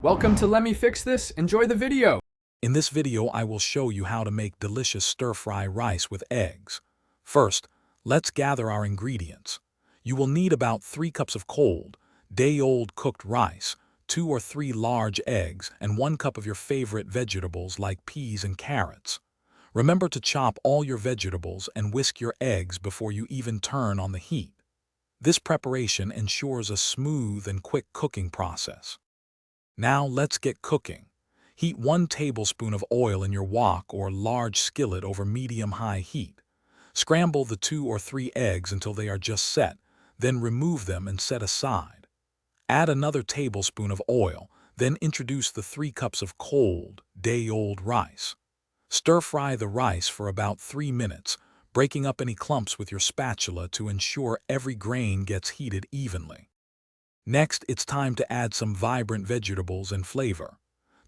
Welcome to Let Me Fix This. Enjoy the video. In this video, I will show you how to make delicious stir-fry rice with eggs. First, let's gather our ingredients. You will need about 3 cups of cold, day-old cooked rice, 2 or 3 large eggs, and 1 cup of your favorite vegetables like peas and carrots. Remember to chop all your vegetables and whisk your eggs before you even turn on the heat. This preparation ensures a smooth and quick cooking process. Now let's get cooking. Heat 1 tablespoon of oil in your wok or large skillet over medium-high heat. Scramble the 2 or 3 eggs until they are just set, then remove them and set aside. Add another tablespoon of oil, then introduce the 3 cups of cold, day-old rice. Stir-fry the rice for about 3 minutes, breaking up any clumps with your spatula to ensure every grain gets heated evenly. Next, it's time to add some vibrant vegetables and flavor.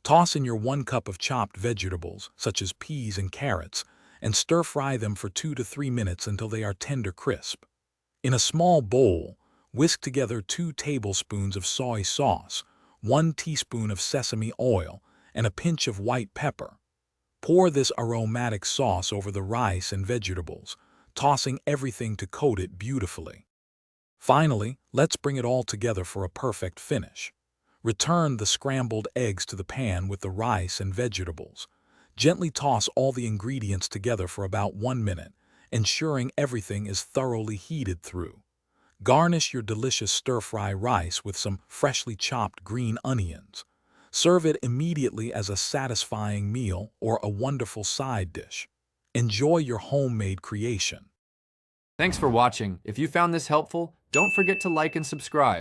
Toss in your 1 cup of chopped vegetables, such as peas and carrots, and stir-fry them for 2 to 3 minutes until they are tender crisp. In a small bowl, whisk together 2 tablespoons of soy sauce, 1 teaspoon of sesame oil, and a pinch of white pepper. Pour this aromatic sauce over the rice and vegetables, tossing everything to coat it beautifully. Finally, let's bring it all together for a perfect finish. Return the scrambled eggs to the pan with the rice and vegetables. Gently toss all the ingredients together for about 1 minute, ensuring everything is thoroughly heated through. Garnish your delicious stir-fry rice with some freshly chopped green onions. Serve it immediately as a satisfying meal or a wonderful side dish. Enjoy your homemade creation. Thanks for watching. If you found this helpful, don't forget to like and subscribe.